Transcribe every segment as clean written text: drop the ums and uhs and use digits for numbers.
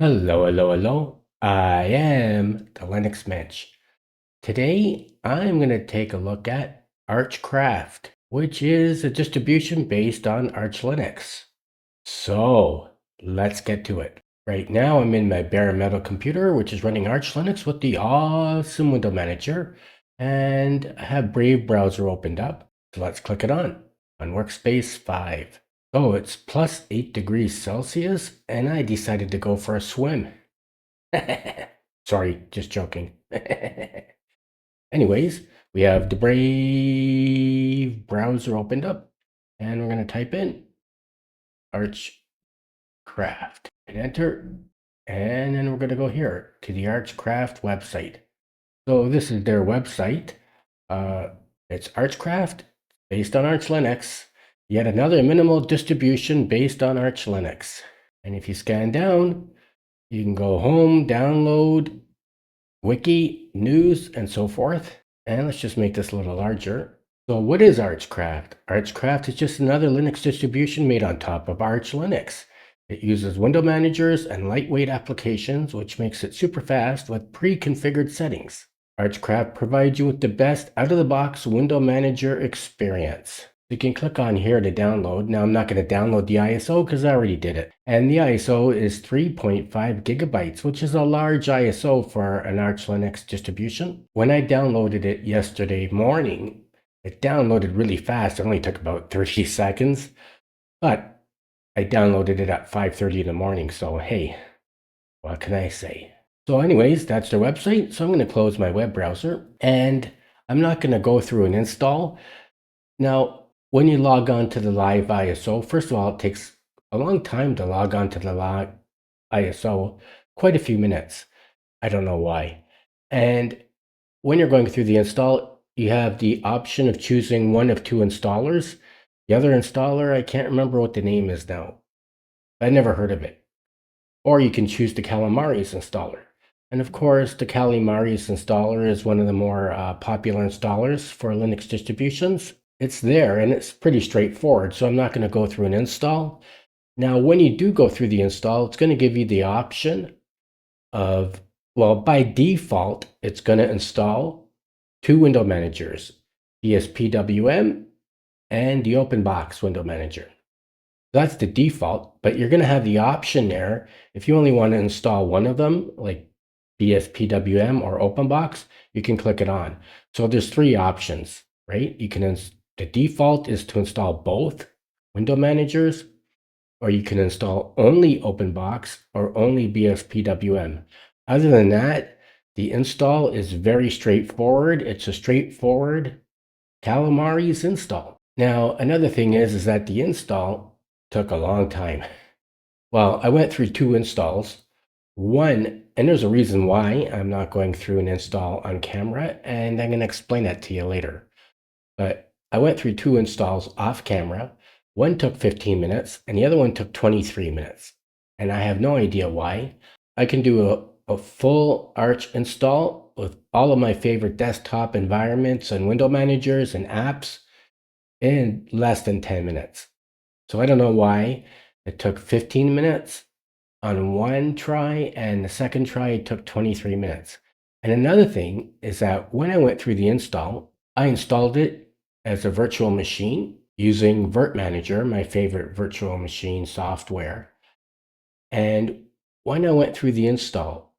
Hello, hello, hello. I am the Linux Mensch. Today, I'm going to take a look at Archcraft, which is a distribution based on Arch Linux. So, let's get to it. Right now, I'm in my bare metal computer, which is running Arch Linux with the awesome window manager, and I have Brave browser opened up. So let's click it on Workspace 5. Oh, it's plus 8 degrees Celsius, and I decided to go for a swim. Sorry, just joking. Anyways, we have the Brave browser opened up, and we're going to type in Archcraft and enter. And then we're going to go here to the Archcraft website. So this is their website. It's Archcraft based on Arch Linux, yet another minimal distribution based on Arch Linux. And if you scan down, you can go home, download, wiki, news, and so forth. And let's just make this a little larger. So what is Archcraft? Archcraft is just another Linux distribution made on top of Arch Linux. It uses window managers and lightweight applications, which makes it super fast with pre-configured settings. Archcraft provides you with the best out-of-the-box window manager experience. You can click on here to download. Now I'm not going to download the ISO because I already did it. And the ISO is 3.5 gigabytes, which is a large ISO for an Arch Linux distribution. When I downloaded it yesterday morning, it downloaded really fast. It only took about 30 seconds, but I downloaded it at 5:30 in the morning. So hey, what can I say? So anyways, that's their website. So I'm going to close my web browser and I'm not going to go through an install. Now, when you log on to the live ISO, first of all, it takes a long time to log on to the live ISO, quite a few minutes. I don't know why. And when you're going through the install, you have the option of choosing one of two installers. The other installer, I can't remember what the name is now. I never heard of it. Or you can choose the Calamares installer. And of course, the Calamares installer is one of the more popular installers for Linux distributions. It's there and it's pretty straightforward, so I'm not going to go through an install. Now, when you do go through the install, it's going to give you the option of, well, by default, it's going to install two window managers, BSPWM and the Openbox window manager. That's the default, but you're going to have the option there. If you only want to install one of them, like BSPWM or Openbox, you can click it on. So there's three options, right? You can the default is to install both window managers, or you can install only Openbox or only BSPWM. Other than that, the install is very straightforward. It's a straightforward Calamares install. Now, another thing is that the install took a long time. Well, I went through two installs. One, and there's a reason why I'm not going through an install on camera, and I'm going to explain that to you later. But I went through two installs off camera. One took 15 minutes, and the other one took 23 minutes. And I have no idea why. I can do a full Arch install with all of my favorite desktop environments and window managers and apps in less than 10 minutes. So I don't know why it took 15 minutes on one try, and the second try it took 23 minutes. And another thing is that when I went through the install, I installed it as a virtual machine using Virt Manager, my favorite virtual machine software. And when I went through the install,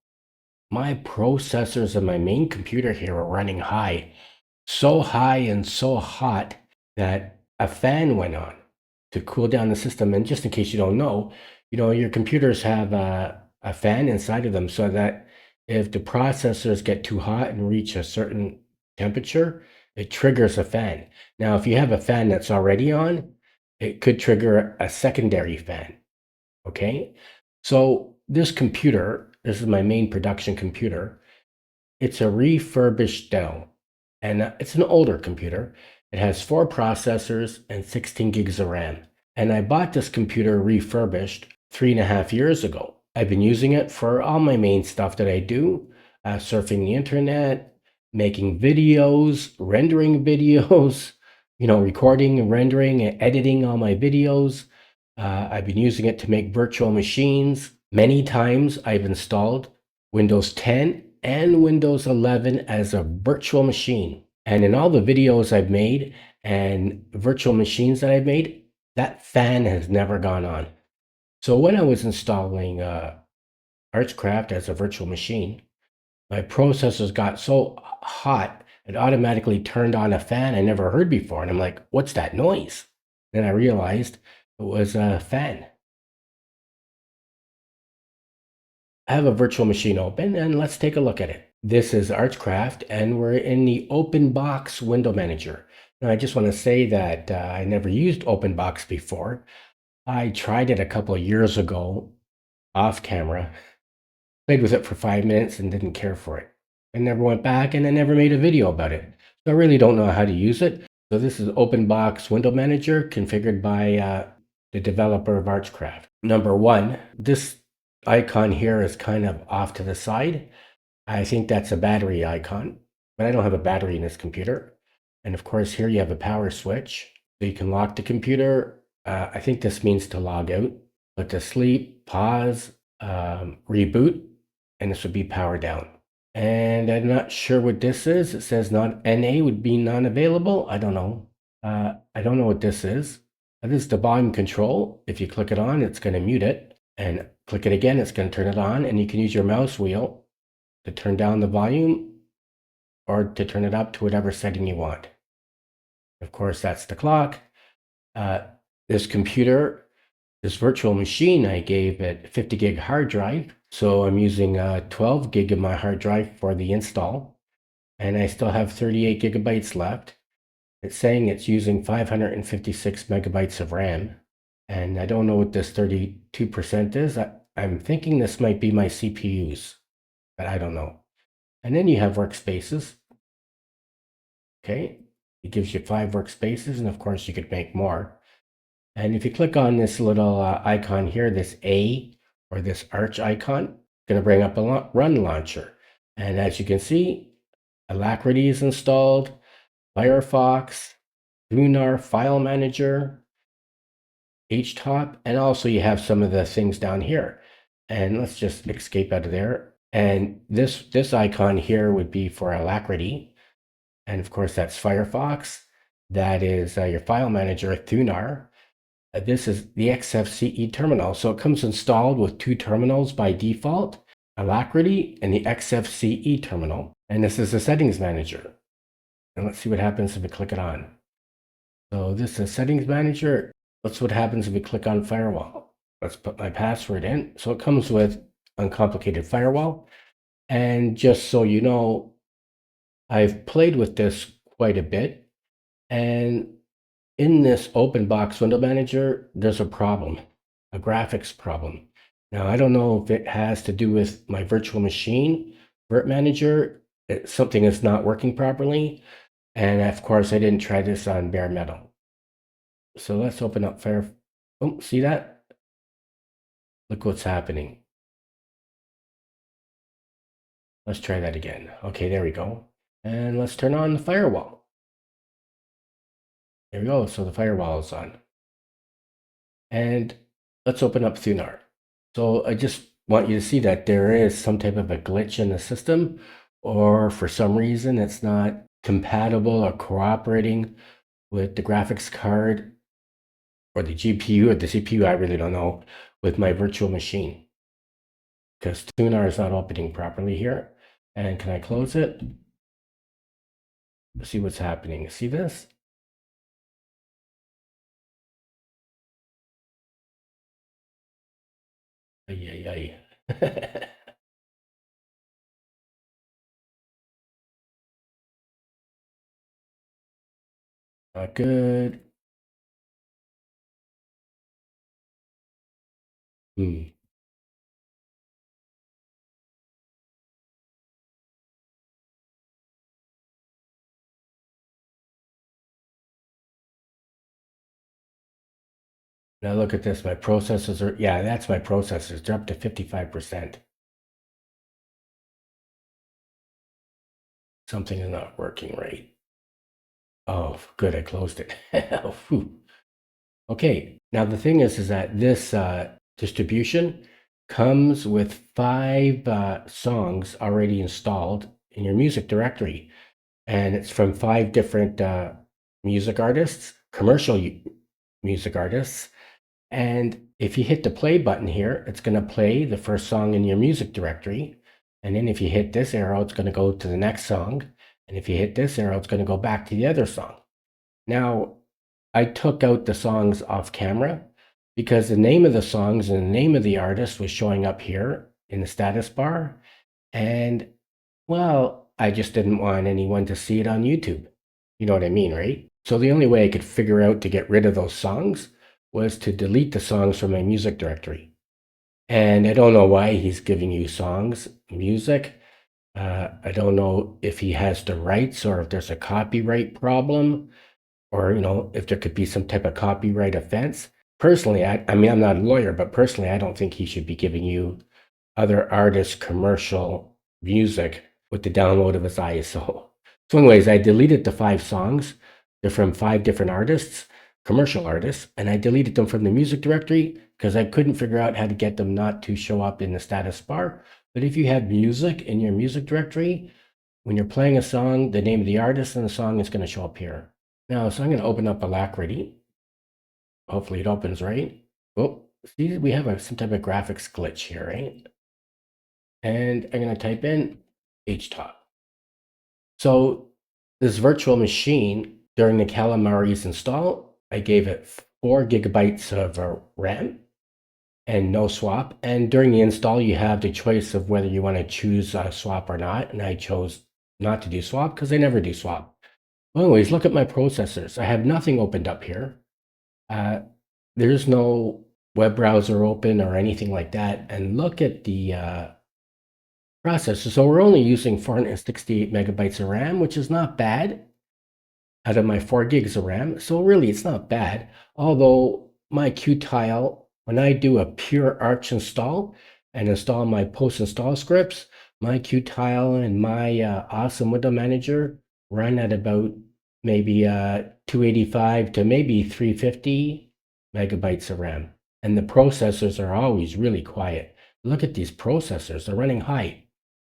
my processors of my main computer here were running high, so high and so hot that a fan went on to cool down the system. And just in case you don't know, your computers have a fan inside of them so that if the processors get too hot and reach a certain temperature, it triggers a fan. Now, if you have a fan that's already on, it could trigger a secondary fan. Okay, so this computer, this is my main production computer. It's a refurbished Dell, and it's an older computer. It has 4 processors and 16 gigs of RAM. And I bought this computer refurbished 3.5 years ago. I've been using it for all my main stuff that I do, surfing the internet, making videos, rendering videos, recording and rendering and editing all my videos. I've been using it to make virtual machines, Many times I've installed Windows 10 and Windows 11 as a virtual machine. And in all the videos I've made and virtual machines that I've made, that fan has never gone on. So when I was installing Archcraft as a virtual machine, my processors got so hot, it automatically turned on a fan I never heard before. And I'm like, what's that noise? Then I realized it was a fan. I have a virtual machine open and let's take a look at it. This is Archcraft and we're in the Openbox window manager. Now I just want to say that I never used Openbox before. I tried it a couple of years ago off camera, played with it for 5 minutes and didn't care for it. I never went back and I never made a video about it. So I really don't know how to use it. So this is Openbox window manager configured by the developer of Archcraft. Number one, this icon here is kind of off to the side. I think that's a battery icon, but I don't have a battery in this computer. And of course, here you have a power switch. So you can lock the computer. I think this means to log out, put to sleep, pause, reboot, and this would be power down. And I'm not sure what this is. It says not NA would be non-available. I don't know. I don't know what this is. This is the volume control. If you click it on, it's going to mute it. And click it again, it's going to turn it on. And you can use your mouse wheel to turn down the volume or to turn it up to whatever setting you want. Of course, that's the clock. This computer, this virtual machine, I gave it 50 gig hard drive. So I'm using 12 gig of my hard drive for the install. And I still have 38 gigabytes left. It's saying it's using 556 megabytes of RAM. And I don't know what this 32% is. I'm thinking this might be my CPUs, but I don't know. And then you have workspaces. Okay, it gives you 5 workspaces, and of course you could make more. And if you click on this little icon here, this A or this Arch icon, it's going to bring up a run launcher. And as you can see, Alacrity is installed, Firefox, Lunar File Manager, HTOP, and also you have some of the things down here. And let's just escape out of there. And this icon here would be for Alacrity. And of course, that's Firefox. That is your file manager, Thunar. This is the XFCE terminal. So it comes installed with 2 terminals by default, Alacrity and the XFCE terminal. And this is the settings manager. And let's see what happens if we click it on. So this is settings manager. Let's see what happens if we click on firewall. Let's put my password in. So it comes with uncomplicated firewall. And just so you know, I've played with this quite a bit. And in this Openbox window manager, there's a problem, a graphics problem. Now, I don't know if it has to do with my virtual machine, Virt Manager, something is not working properly. And of course, I didn't try this on bare metal. So let's open up Fire. Oh, see that? Look what's happening. Let's try that again. Okay, there we go. And let's turn on the firewall. There we go. So the firewall is on. And let's open up Thunar. So I just want you to see that there is some type of a glitch in the system, or for some reason it's not compatible or cooperating with the graphics card or the GPU or the CPU, I really don't know, with my virtual machine. Because Thunar is not opening properly here. And can I close it? Let's see what's happening. See this? Ay, ay, ay. Not good. Hmm. Now look at this, my processors are, yeah, that's my processors. They're up to 55%. Something is not working right. Oh, good, I closed it. Phew. Okay, now the thing is that this distribution comes with 5 songs already installed in your music directory. And it's from 5 different music artists, commercial music artists. And if you hit the play button here, it's going to play the first song in your music directory. And then if you hit this arrow, it's going to go to the next song. And if you hit this arrow, it's going to go back to the other song. Now, I took out the songs off camera because the name of the songs and the name of the artist was showing up here in the status bar. And, well, I just didn't want anyone to see it on YouTube. You know what I mean, right? So the only way I could figure out to get rid of those songs was to delete the songs from my music directory. And I don't know why he's giving you songs, music. I don't know if he has the rights or if there's a copyright problem or, if there could be some type of copyright offense. Personally, I mean, I'm not a lawyer, but personally, I don't think he should be giving you other artists' commercial music with the download of his ISO. So anyways, I deleted the 5 songs. They're from 5 different artists, commercial artists, and I deleted them from the music directory because I couldn't figure out how to get them not to show up in the status bar. But if you have music in your music directory, when you're playing a song, the name of the artist and the song is going to show up here. Now, so I'm going to open up Alacrity. Hopefully it opens right. Oh, see, we have some type of graphics glitch here, right? And I'm going to type in HTOP. So this virtual machine, during the Calamari's install, I gave it 4 gigabytes of RAM and no swap. And during the install, you have the choice of whether you want to choose swap or not. And I chose not to do swap because I never do swap. Well, anyways, look at my processors. I have nothing opened up here. There's no web browser open or anything like that. And look at the processor. So we're only using 468 megabytes of RAM, which is not bad out of my 4 gigs of RAM. So really, it's not bad. Although my Qtile, when I do a pure Arch install and install my post-install scripts, my Qtile and my awesome window manager run at about maybe 285 to maybe 350 megabytes of RAM. And the processors are always really quiet. Look at these processors, they're running high.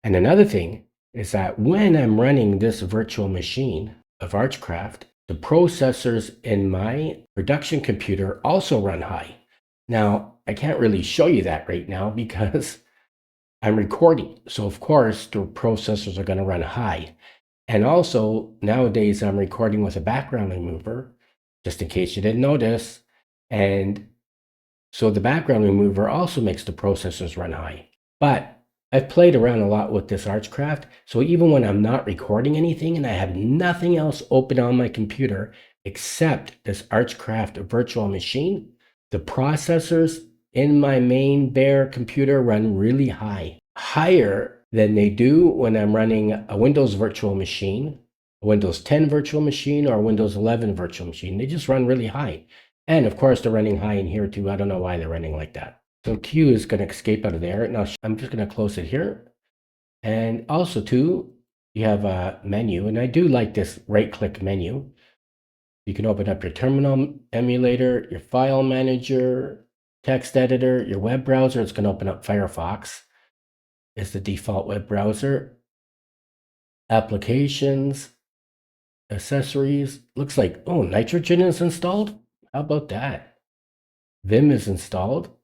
And another thing is that when I'm running this virtual machine of Archcraft, the processors in my production computer also run high. Now, I can't really show you that right now because I'm recording. So of course, the processors are going to run high. And also, nowadays, I'm recording with a background remover, just in case you didn't notice. And so the background remover also makes the processors run high. But I've played around a lot with this Archcraft, so even when I'm not recording anything and I have nothing else open on my computer except this Archcraft virtual machine, the processors in my main bare computer run really high, higher than they do when I'm running a Windows virtual machine, a Windows 10 virtual machine, or a Windows 11 virtual machine. They just run really high. And of course, they're running high in here too. I don't know why they're running like that. So Q is going to escape out of there. Now I'm just going to close it here. And also too, you have a menu, and I do like this right-click menu. You can open up your terminal emulator, your file manager, text editor, your web browser. It's going to open up Firefox. It's the default web browser. Applications, accessories. Looks like, oh, Nitrogen is installed. How about that? Vim is installed.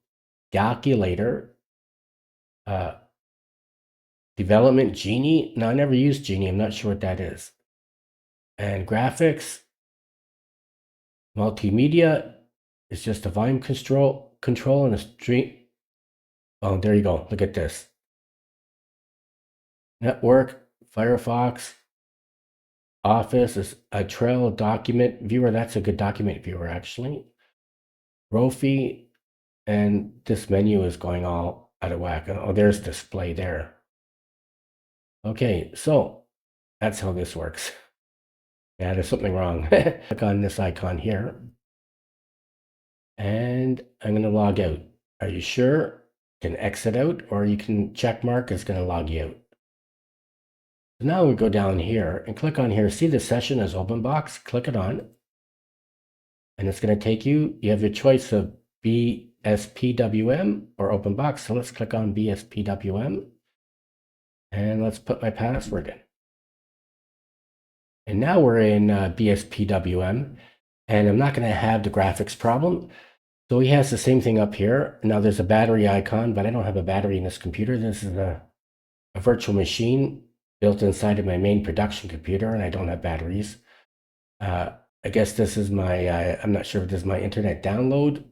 Calculator. Development Genie. No, I never used Genie. I'm not sure what that is. And graphics. Multimedia is just a volume control and a stream. Oh, there you go. Look at this. Network, Firefox, Office is a Trail document viewer. That's a good document viewer, actually. Rofi, and this menu is going all out of whack. Oh, there's display there. Okay, so that's how this works. Yeah, there's something wrong. Click on this icon here. And I'm going to log out. Are you sure? You can exit out, or you can check mark. It's going to log you out. So now we go down here and click on here. See the session as Openbox? Click it on. And it's going to take you. You have your choice of BSPWM or Openbox. So let's click on BSPWM and let's put my password in. And now we're in BSPWM, and I'm not going to have the graphics problem. So he has the same thing up here. Now there's a battery icon, but I don't have a battery in this computer. This is a virtual machine built inside of my main production computer, and I don't have batteries. I guess this is my, I'm not sure if this is my internet download.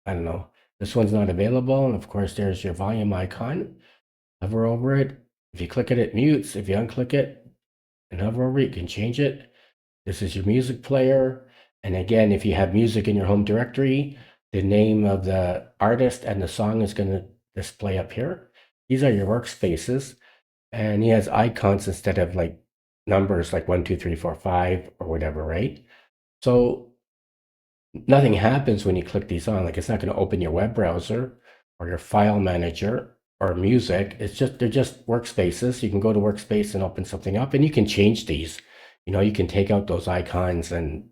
I don't know. This one's not available. And of course, there's your volume icon. Hover over it. If you click it, it mutes. If you unclick it and hover over it, you can change it. This is your music player. And again, if you have music in your home directory, the name of the artist and the song is going to display up here. These are your workspaces. And he has icons instead of like numbers like 1, 2, 3, 4, 5 or whatever, right? So nothing happens when you click these on. Like it's not going to open your web browser or your file manager or music. It's just, they're just workspaces. You can go to workspace and open something up, and you can change these. You know, you can take out those icons and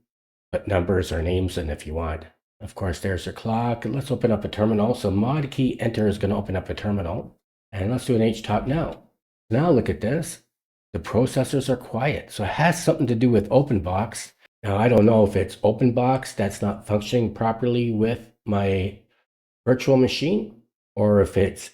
put numbers or names in if you want. Of course, there's your clock. Let's open up a terminal. So mod key enter is going to open up a terminal. And let's do an HTOP now. Now look at this. The processors are quiet. So it has something to do with Openbox. Now, I don't know if it's Openbox that's not functioning properly with my virtual machine, or if it's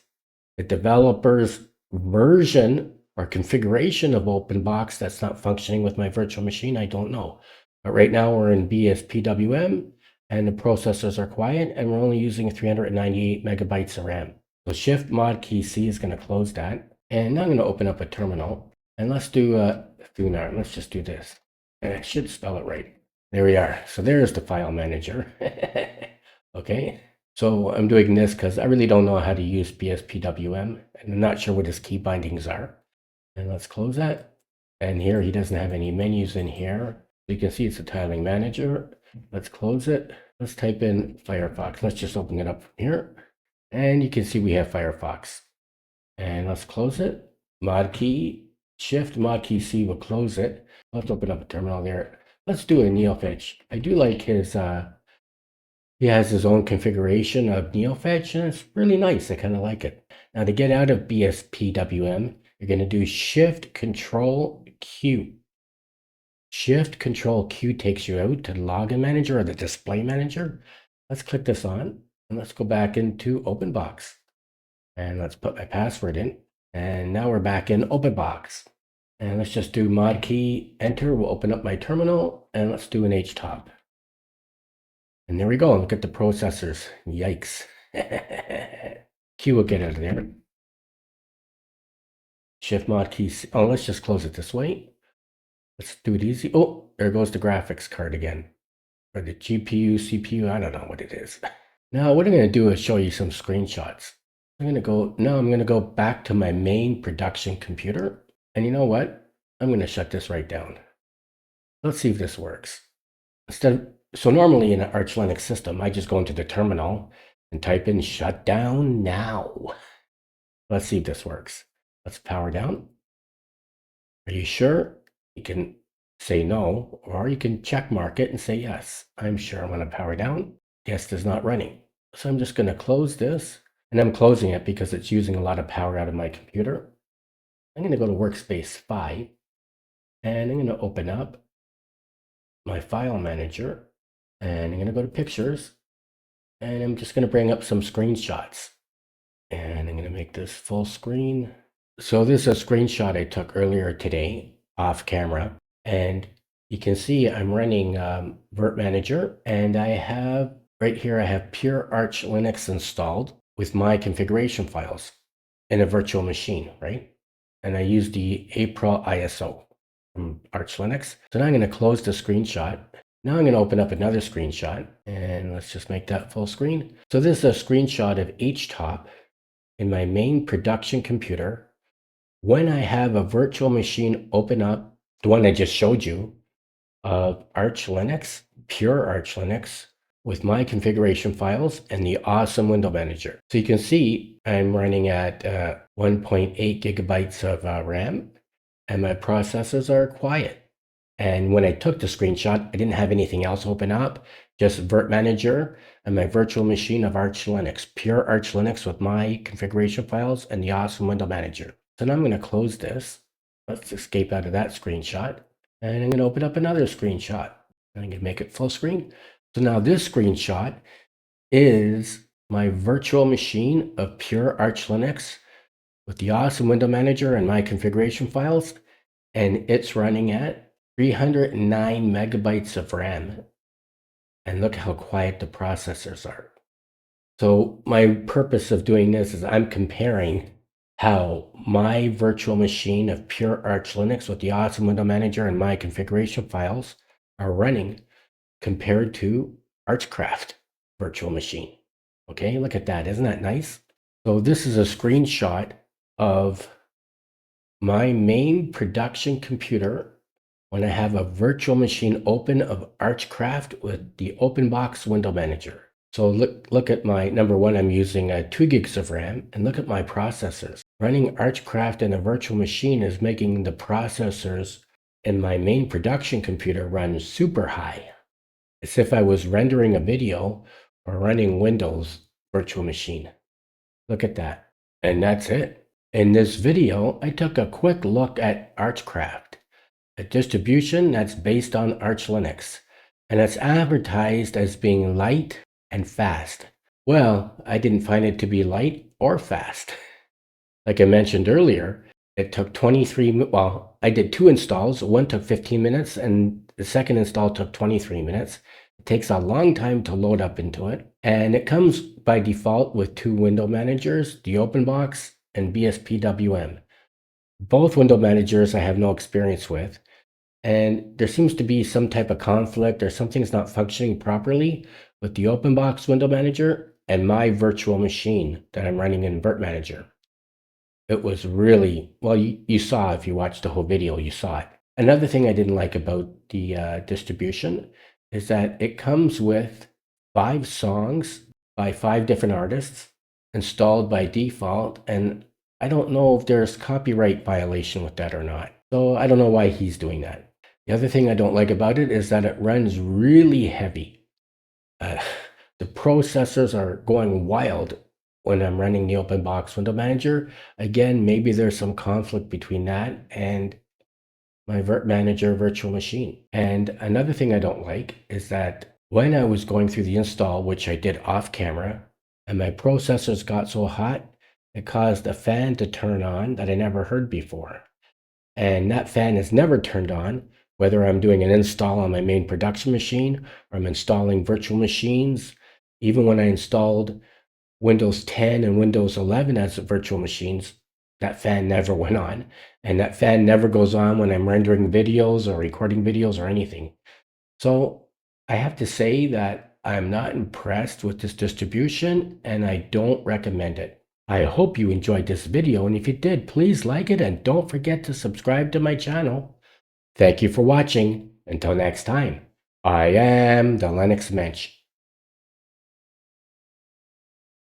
the developer's version or configuration of Openbox that's not functioning with my virtual machine. I don't know. But right now we're in BSPWM and the processors are quiet, and we're only using 398 megabytes of RAM. So Shift Mod key C is going to close that. And now I'm going to open up a terminal, and let's let's just do this. And I should spell it right. There we are. So there's the file manager. Okay. So I'm doing this because I really don't know how to use BSPWM, and I'm not sure what his key bindings are. And let's close that. And here he doesn't have any menus in here. You can see it's a tiling manager. Let's close it. Let's type in Firefox. Let's just open it up from here. And you can see we have Firefox. And let's close it. Mod key, Shift Mod key C will close it. Let's open up a terminal there. Let's do a NeoFetch. I do like his, he has his own configuration of NeoFetch, and it's really nice. I kind of like it. Now to get out of BSPWM, you're going to do Shift Control Q. Shift Control Q takes you out to the Login Manager or the Display Manager. Let's click this on, and let's go back into Openbox. And let's put my password in. And now we're back in Openbox. And let's just do mod key enter. We'll open up my terminal, and let's do an HTOP. And there we go. Look at the processors. Yikes. Q will get out of there. Shift mod key. Oh, let's just close it this way. Let's do it easy. Oh, there goes the graphics card again. Or the GPU, CPU, I don't know what it is. Now, what I'm going to do is show you some screenshots. I'm going to go back to my main production computer. And you know what? I'm going to shut this right down. Let's see if this works. So normally in an Arch Linux system, I just go into the terminal and type in shutdown now. Let's see if this works. Let's power down. Are you sure? You can say no, or you can check mark it and say yes. I'm sure. I'm going to power down. Guest is not running. So I'm just going to close this, and I'm closing it because it's using a lot of power out of my computer. I'm going to go to Workspace 5, and I'm going to open up my file manager, and I'm going to go to Pictures, and I'm just going to bring up some screenshots. And I'm going to make this full screen. So this is a screenshot I took earlier today off camera, and you can see I'm running Virt Manager, and I have right here, I have pure Arch Linux installed with my configuration files in a virtual machine, right? And I use the April ISO from Arch Linux. So now I'm going to close the screenshot. Now I'm going to open up another screenshot, and let's just make that full screen. So this is a screenshot of HTOP in my main production computer when I have a virtual machine open up, the one I just showed you, of Arch Linux, pure Arch Linux, with my configuration files and the awesome window manager. So you can see I'm running at 1.8 gigabytes of RAM, and my processors are quiet. And when I took the screenshot, I didn't have anything else open up. just Virt Manager and my virtual machine of Arch Linux, pure Arch Linux with my configuration files and the awesome window manager. So now I'm going to close this. Let's escape out of that screenshot. And I'm going to open up another screenshot. I'm going to make it full screen. So now this screenshot is my virtual machine of pure Arch Linux with the awesome window manager and my configuration files. And it's running at 309 megabytes of RAM. And look how quiet the processors are. So my purpose of doing this is I'm comparing how my virtual machine of pure Arch Linux with the awesome window manager and my configuration files are running compared to Archcraft virtual machine. Okay, look at that. Isn't that nice? So this is a screenshot of my main production computer when I have a virtual machine open of Archcraft with the Openbox window manager. So look at my number one, I'm using 2 gigs of RAM, and look at my processors. Running Archcraft in a virtual machine is making the processors in my main production computer run super high. As if I was rendering a video or running Windows virtual machine. Look at that. And that's it. In this video, I took a quick look at Archcraft, a distribution that's based on Arch Linux, and it's advertised as being light and fast. Well, I didn't find it to be light or fast. Like I mentioned earlier, it took 23, well, I did 2 installs. One took 15 minutes and the second install took 23 minutes. It takes a long time to load up into it. And it comes by default with 2 window managers, the Openbox and BSPWM. Both window managers I have no experience with. And there seems to be some type of conflict or something's not functioning properly with the Openbox window manager and my virtual machine that I'm running in Virt Manager. It was really, well, you saw, if you watched the whole video, you saw it. Another thing I didn't like about the distribution is that it comes with 5 songs by 5 different artists installed by default, and I don't know if there's copyright violation with that or not. So I don't know why he's doing that. The other thing I don't like about it is that it runs really heavy. The processors are going wild when I'm running the Openbox window manager. Again, maybe there's some conflict between that and my Virt Manager virtual machine. And another thing I don't like is that when I was going through the install, which I did off camera, and my processors got so hot, it caused a fan to turn on that I never heard before. And that fan is never turned on, whether I'm doing an install on my main production machine or I'm installing virtual machines. Even when I installed Windows 10 and Windows 11 as virtual machines, that fan never went on. And that fan never goes on when I'm rendering videos or recording videos or anything. So I have to say that I'm not impressed with this distribution and I don't recommend it. I hope you enjoyed this video, and if you did, please like it and don't forget to subscribe to my channel. Thank you for watching. Until next time, I am the Linux Mensch.